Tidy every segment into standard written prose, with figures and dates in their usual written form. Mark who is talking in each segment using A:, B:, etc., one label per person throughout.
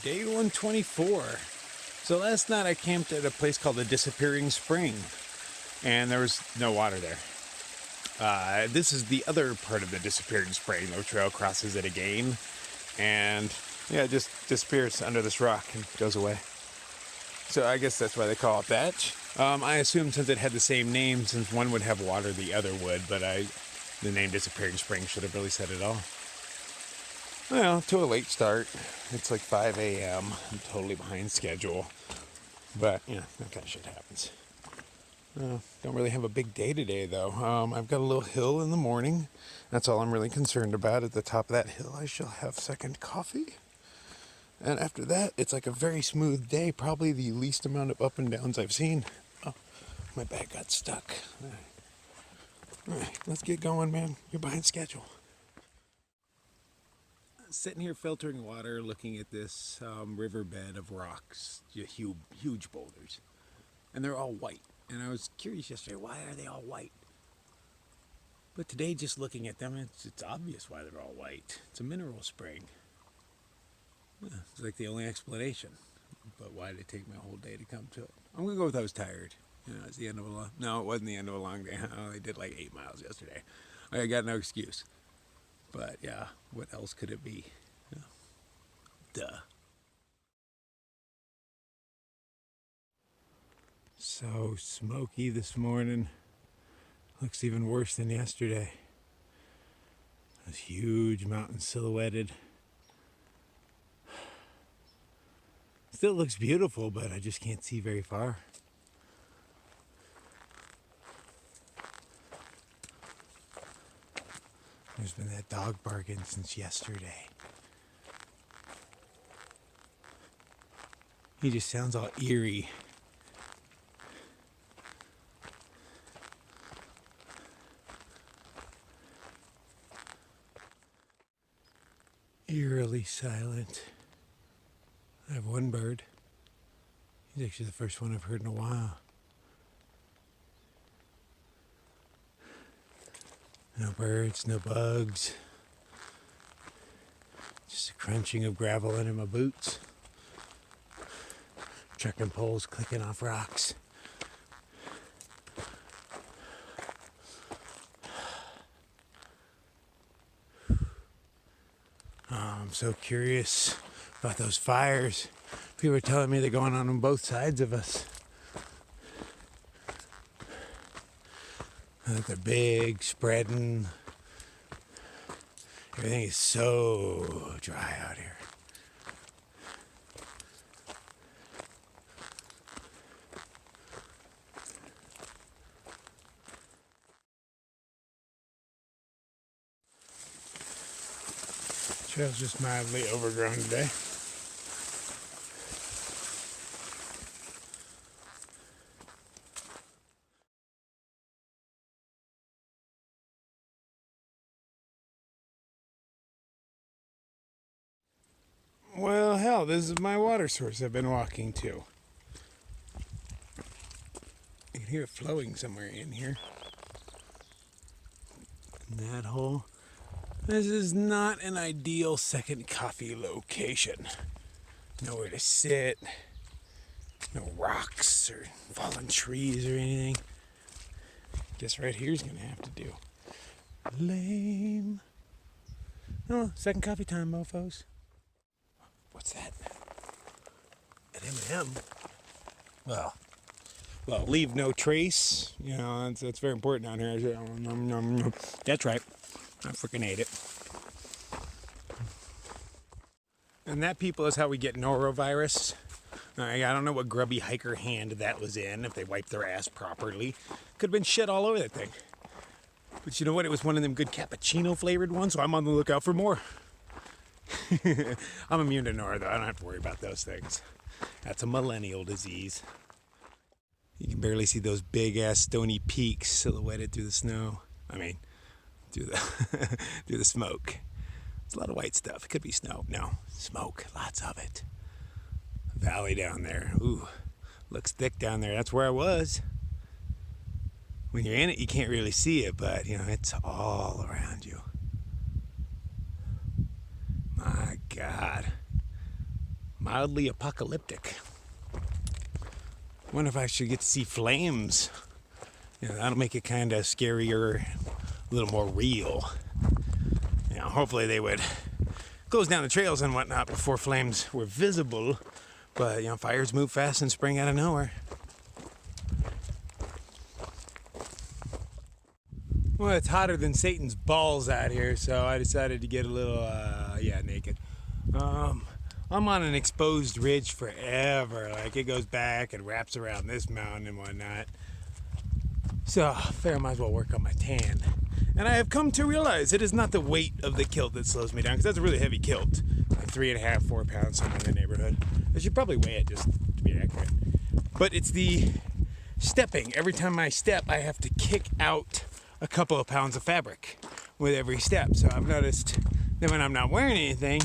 A: Day 124. So last night I camped at a place called the Disappearing Spring, and there was no water there. This is the other part of the Disappearing Spring. The trail crosses it again, and yeah, it just disappears under this rock and goes away. So I guess that's why they call it that. I assume since it had the same name, since one would have water, the other would, but the name Disappearing Spring should have really said it all. Well, to a late start. It's like 5 a.m. I'm totally behind schedule. But, yeah, that kind of shit happens. Don't really have a big day today, though. I've got a little hill in the morning. That's all I'm really concerned about. At the top of that hill, I shall have second coffee. And after that, it's like a very smooth day. Probably the least amount of up and downs I've seen. Oh, my bag got stuck. All right, let's get going, man. You're behind schedule. Sitting here filtering water, looking at this riverbed of rocks, huge boulders, and they're all white. And I was curious yesterday, why are they all white? But today, just looking at them, it's obvious why they're all white. It's a mineral spring. Yeah, it's like the only explanation. But why did it take me a whole day to come to it? I'm gonna go with I was tired. You know, it's the end of a long. No, it wasn't the end of a long day. I only did like 8 miles yesterday. I got no excuse. But yeah, what else could it be? Duh. So smoky this morning. Looks even worse than yesterday. Those huge mountains silhouetted. Still looks beautiful, but I just can't see very far. There's been that dog barking since yesterday. He just sounds all eerie. Eerily silent. I have one bird. He's actually the first one I've heard in a while. No birds, no bugs. Just a crunching of gravel under my boots. Trekking poles clicking off rocks. I'm so curious about those fires. People are telling me they're going on both sides of us. They're big, spreading. Everything is so dry out here. Trail's just mildly overgrown today. Well, hell, this is my water source I've been walking to. You can hear it flowing somewhere in here. In that hole. This is not an ideal second coffee location. Nowhere to sit. No rocks or fallen trees or anything. Guess right here's gonna have to do. Lame. Oh, second coffee time, mofos. What's that? An M&M. Well, leave no trace. You know, that's very important down here. That's right. I freaking ate it. And that, people, is how we get norovirus. I don't know what grubby hiker hand that was in, if they wiped their ass properly. Could have been shit all over that thing. But you know what? It was one of them good cappuccino flavored ones, so I'm on the lookout for more. I'm immune to noro, though. I don't have to worry about those things. That's a millennial disease. You can barely see those big ass stony peaks silhouetted through the snow. I mean, through the smoke. There's a lot of white stuff. It could be snow. No, smoke. Lots of it. Valley down there. Ooh, looks thick down there. That's where I was. When you're in it, you can't really see it, but you know, it's all around you. My God. mildly apocalyptic. Wonder if I should get to see flames. You know, that'll make it kind of scarier, a little more real. You know, hopefully they would close down the trails and whatnot before flames were visible. But, you know, fires move fast and spring out of nowhere. Well, it's hotter than Satan's balls out here, so I decided to get a little, naked. I'm on an exposed ridge forever. Like, it goes back and wraps around this mountain and whatnot. So, I might as well work on my tan. And I have come to realize it is not the weight of the kilt that slows me down, because that's a really heavy kilt. Like 3.5, 4 pounds, somewhere in the neighborhood. I should probably weigh it just to be accurate. But it's the stepping. Every time I step, I have to kick out a couple of pounds of fabric with every step. So I've noticed that when I'm not wearing anything,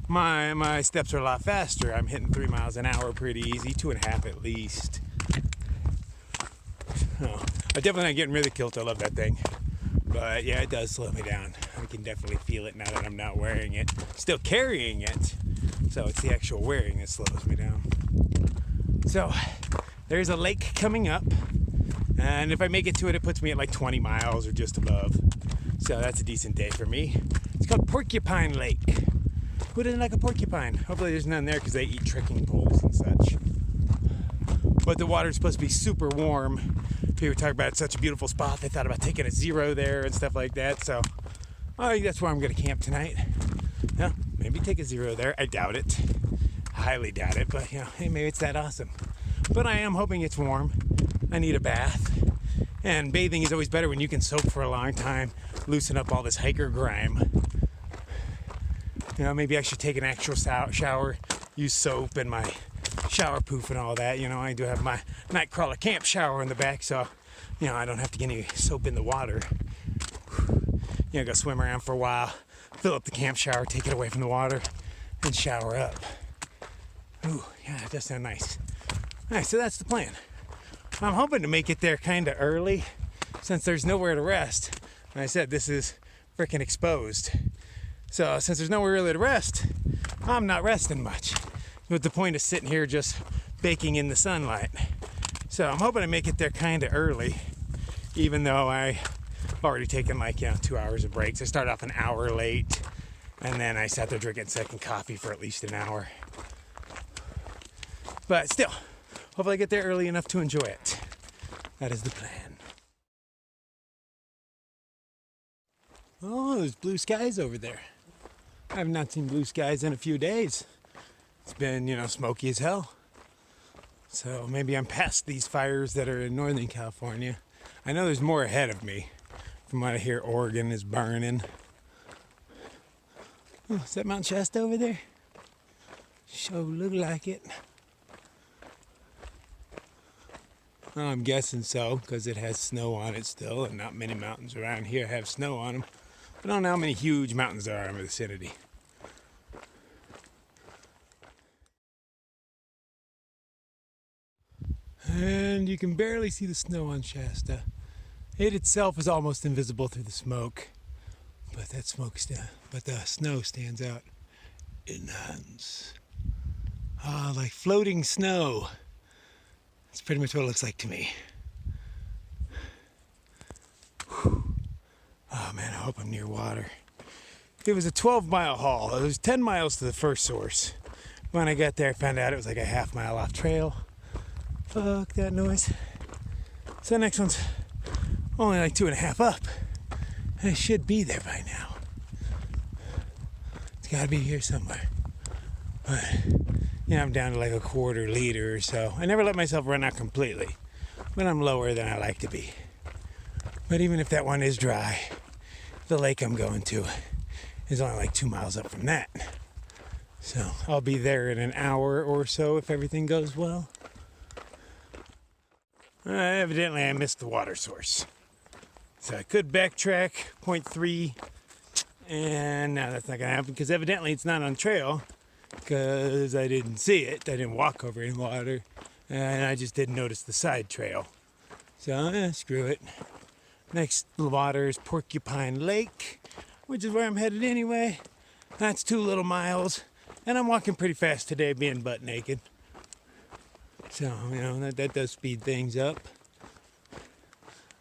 A: my steps are a lot faster. I'm hitting 3 miles an hour pretty easy, 2.5 at least. Oh, I'm definitely not getting rid of the kilt. I love that thing. But yeah, it does slow me down. I can definitely feel it now that I'm not wearing it. Still carrying it. So it's the actual wearing that slows me down. So there's a lake coming up. And if I make it to it, it puts me at like 20 miles or just above. So that's a decent day for me. It's called Porcupine Lake. Who doesn't like a porcupine? Hopefully there's none there because they eat trekking poles and such. But the water's supposed to be super warm. People talk about it's such a beautiful spot. They thought about taking a zero there and stuff like that. So I think that's where I'm going to camp tonight. Yeah, maybe take a zero there. I doubt it. Highly doubt it. But, you know, hey, maybe it's that awesome. But I am hoping it's warm. I need a bath. And bathing is always better when you can soak for a long time, loosen up all this hiker grime. You know, maybe I should take an actual shower, use soap and my shower poof and all that. You know, I do have my NightCrawler camp shower in the back, so, you know, I don't have to get any soap in the water. You know, go swim around for a while, fill up the camp shower, take it away from the water, and shower up. Ooh, yeah, it does sound nice. All right, so that's the plan. I'm hoping to make it there kind of early since there's nowhere to rest. And I said this is freaking exposed. So since there's nowhere really to rest, I'm not resting much. With the point of sitting here just baking in the sunlight. So I'm hoping to make it there kind of early, even though I've already taken like, 2 hours of breaks. I started off an hour late, and then I sat there drinking second coffee for at least an hour. But still, hopefully I get there early enough to enjoy it. That is the plan. Oh, there's blue skies over there. I have not seen blue skies in a few days. It's been, smoky as hell. So maybe I'm past these fires that are in Northern California. I know there's more ahead of me. From what I hear, Oregon is burning. Oh, is that Mount Shasta over there? Sure look like it. Well, I'm guessing so, because it has snow on it still, and not many mountains around here have snow on them. I don't know how many huge mountains there are in the vicinity. And you can barely see the snow on Shasta. It itself is almost invisible through the smoke, but the snow stands out in the hands. Ah, like floating snow. That's pretty much what it looks like to me. Whew. Oh man, I hope I'm near water. It was a 12-mile haul. It was 10 miles to the first source. When I got there, I found out it was like a half-mile off trail. Fuck that noise. So the next one's only like 2.5 up. I should be there by now. It's gotta be here somewhere. But, I'm down to like a quarter liter or so. I never let myself run out completely, but I'm lower than I like to be. But even if that one is dry, the lake I'm going to is only like 2 miles up from that. So I'll be there in an hour or so if everything goes well. Evidently I missed the water source. So I could backtrack 0.3, and no, that's not gonna happen because evidently it's not on trail because I didn't see it. I didn't walk over any water, and I just didn't notice the side trail. So screw it. Next water is Porcupine Lake, which is where I'm headed anyway. That's 2 little miles, And I'm walking pretty fast today being butt naked. So, you know, that does speed things up.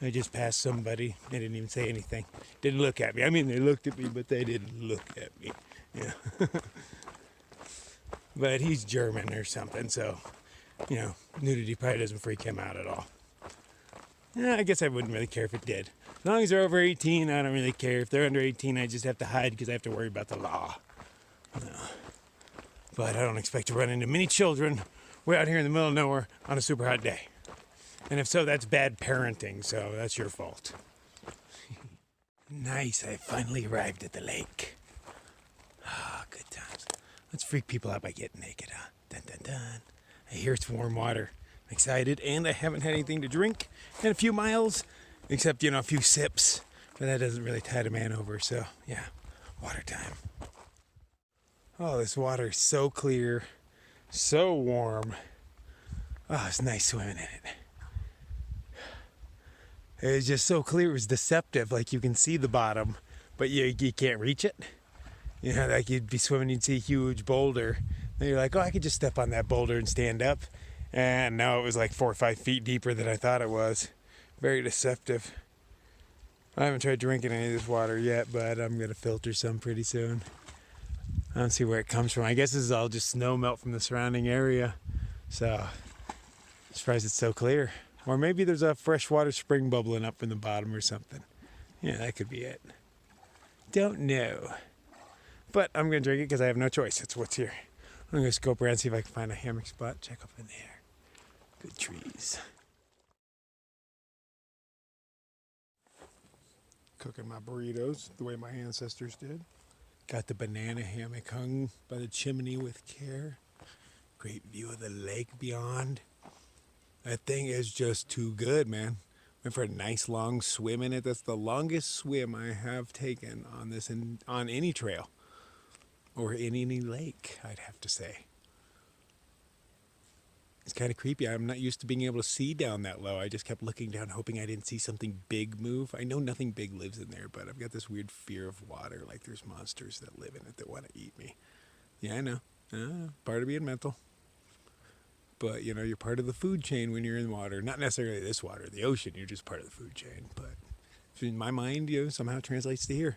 A: I just passed somebody. They didn't even say anything. Didn't look at me. I mean, they looked at me, but they didn't look at me. Yeah. But he's German or something, so, you know, nudity probably doesn't freak him out at all. Yeah, I guess I wouldn't really care if it did. As long as they're over 18, I don't really care. If they're under 18, I just have to hide because I have to worry about the law. But I don't expect to run into many children way out here in the middle of nowhere on a super hot day. And if so, that's bad parenting, so that's your fault. Nice, I finally arrived at the lake. Ah, good times. Let's freak people out by getting naked, huh? Dun dun dun. I hear it's warm water. I'm excited, and I haven't had anything to drink in a few miles, except, you know, a few sips. But that doesn't really tide a man over, so yeah, water time. Oh, this water is so clear, so warm. Oh, it's nice swimming in it. It's just so clear, it was deceptive. Like, you can see the bottom, but you can't reach it. You know, like you'd be swimming, you'd see a huge boulder. Then you're like, oh, I could just step on that boulder and stand up. And no, it was like 4 or 5 feet deeper than I thought it was. Very deceptive. I haven't tried drinking any of this water yet, but I'm going to filter some pretty soon. I don't see where it comes from. I guess this is all just snow melt from the surrounding area. So, I'm surprised it's so clear. Or maybe there's a freshwater spring bubbling up from the bottom or something. Yeah, that could be it. Don't know. But I'm going to drink it because I have no choice. It's what's here. I'm going to scope around, see if I can find a hammock spot. Check up in there. Good trees. Cooking my burritos the way my ancestors did. Got the banana hammock hung by the chimney with care. Great view of the lake beyond. That thing is just too good, man. Went for a nice long swim in it. That's the longest swim I have taken on this on any trail. Or in any lake, I'd have to say. It's kind of creepy. I'm not used to being able to see down that low. I just kept looking down, hoping I didn't see something big move. I know nothing big lives in there, but I've got this weird fear of water, like there's monsters that live in it that want to eat me. Yeah, I know. Part of being mental. But, you know, you're part of the food chain when you're in water. Not necessarily this water, the ocean. You're just part of the food chain. But in my mind, you know, somehow translates to here.